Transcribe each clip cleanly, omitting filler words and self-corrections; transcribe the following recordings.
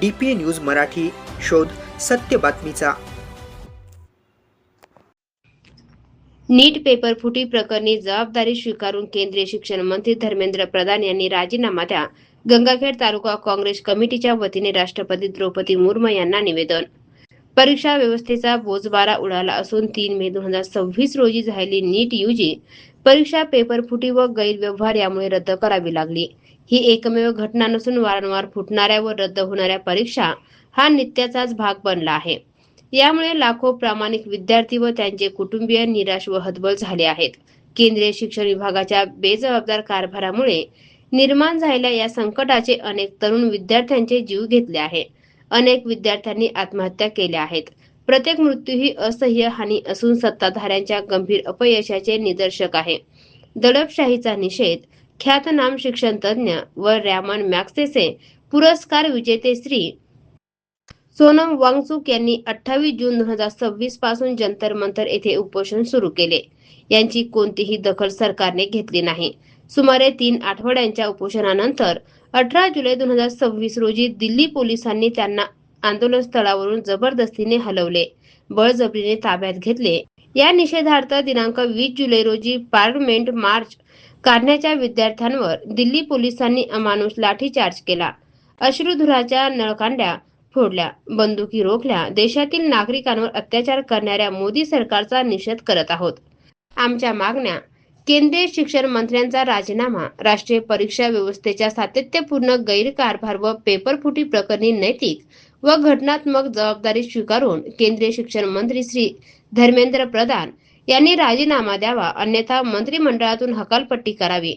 DPA news Marathi, शोध सत्य बातमीचा. नीट पेपर फुटी प्रकरणी जबाबदारी स्वीकारून केंद्रीय शिक्षण मंत्री धर्मेंद्र प्रधान यांनी राजीनामा द्या. गंगाखेड तालुका काँग्रेस कमिटीच्या वतीने राष्ट्रपती द्रौपदी मुर्मू यांना निवेदन. परीक्षा व्यवस्थेचा बोजबारा उडाला असून 3 मे 2026 रोजी झालेली नीट UG परीक्षा पेपर फुटी व गैरव्यवहार यामुळे रद्द करावी लागली. ही एकमेव घटना नसून वारंवार फुटणाऱ्या व रद्द होणाऱ्या परीक्षा हा नित्याचाच भाग बनला आहे. यामुळे लाखो प्रामाणिक विद्यार्थी व त्यांचे कुटुंबीय निराश व हतबल झाले आहेत. केंद्रीय शिक्षण विभागाच्या बेजबाबदार कारभारामुळे निर्माण झालेल्या या संकटाचे अनेक तरुण विद्यार्थ्यांचे जीव घेतले आहे. अनेक विद्यार्थ्यांनी आत्महत्या केल्या आहेत. प्रत्येक मृत्यू ही असह्य हानी असून सत्ताधाऱ्यांच्या गंभीर अपयशाचे निदर्शक आहे. दडपशाहीचा निषेध. ख्यातनाम शिक्षण तज्ञ व रॅमन मॅग्सेसे पुरस्कार विजेते श्री सोनम वांगचुक यांनी 28 जून 2026 पासून जंतर मंतर येथे उपोषण सुरू केले. यांची कोणतीही दखल सरकारने घेतली नाही. सुमारे 3 आठवड्यांच्या उपोषणानंतर 18 जुलै 2026 रोजी दिल्ली पोलिसांनी त्यांना आंदोलन स्थळावरून जबरदस्तीने हलवले, बळजबरीने ताब्यात घेतले. या निषेधार्थ दिनांक 20 जुलै रोजी पार्लमेंट मार्च काढण्याच्या विद्यार्थ्यांवर दिल्ली पोलिसांनी अमानुष लाठीचार्ज केला. अश्रुधुराच्या नळकांड्या फोडल्या, बंदुकी रोखल्या. देशातील नागरिकांवर अत्याचार करणाऱ्या मोदी सरकारचा निषेध करत आहोत. आमच्या मागण्या: केंद्रीय शिक्षण मंत्र्यांचा राजीनामा, राष्ट्रीय परीक्षा व्यवस्थेच्या सातत्यपूर्ण गैरकारभार व पेपरफुटी प्रकरणी नैतिक व घटनात्मक जबाबदारी स्वीकारून केंद्रीय शिक्षण मंत्री श्री धर्मेंद्र प्रधान यांनी राजीनामा द्यावा, अन्यथा मंत्रिमंडळातून हकालपट्टी करावी.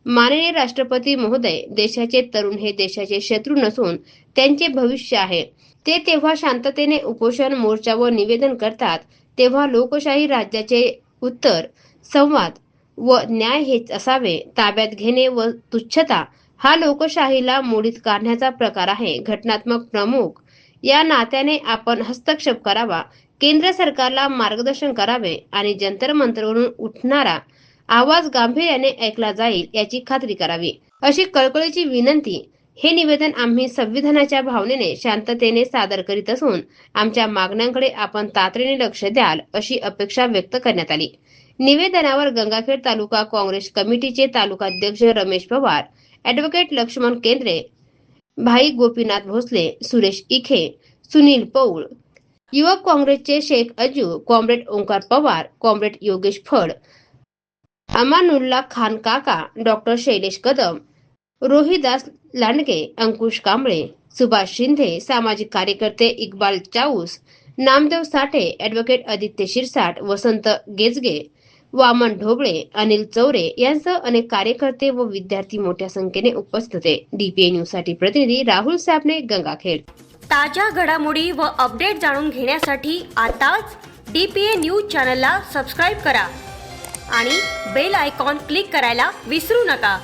माननीय राष्ट्रपती महोदय, देशाचे तरुण हे देशाचे शत्रू नसून त्यांचे भविष्य आहे. ते तेव्हा शांततेने उपोषण, मोर्चा व निवेदन करतात तेव्हा लोकशाही राज्याचे उत्तर संवाद व न्याय हेच असावे. ताब्यात घेणे व तुच्छता हा लोकशाहीला मोडीत काढण्याचा प्रकार आहे. घटनात्मक प्रमुख या नात्याने आपण हस्तक्षेप करावा, केंद्र सरकारला मार्गदर्शन करावे आणि जंतर मंतरवरून उठणारा आवाज गांभीर्याने ऐकला जाईल याची खात्री करावी, अशी कळकळीची विनंती. हे निवेदन आम्ही संविधानाच्या भावनेने शांततेने सादर करीत असून आमच्या मागण्यांकडे आपण तातडीने लक्ष द्याल, अशी अपेक्षा व्यक्त करण्यात आली. निवेदनावर गंगाखेड तालुका काँग्रेस कमिटीचे तालुकाध्यक्ष रमेश पवार, ॲडव्होकेट लक्ष्मण केंद्रे, भाई गोपीनाथ भोसले, सुरेश इखे, सुनील पौळ, युवक काँग्रेसचे शेख अजू, कॉम्रेड ओंकार पवार, कॉम्रेड योगेश फड, अमानुल्ला खान काका, डॉक्टर शैलेश कदम, रोहिदास लांडगे, अंकुश कांबळे, सुभाष शिंदे, सामाजिक कार्यकर्ते इक्बाल चाऊस, नामदेव साठे, ॲडव्होकेट आदित्य शिरसाट, वसंत गेजगे, वामन ढोबळे, अनिल चौरे यांसह अनेक कार्यकर्ते व विद्यार्थी मोठ्या संख्येने उपस्थित होते. DPA न्यूज साठी प्रतिनिधी राहुल साबणे, गंगाखेड. ताज्या घडामोडी व अपडेट जाणून घेण्यासाठी आताच DPA न्यूज चॅनलला सबस्क्राईब करा आणि बेल आयकॉन क्लिक करायला विसरू नका.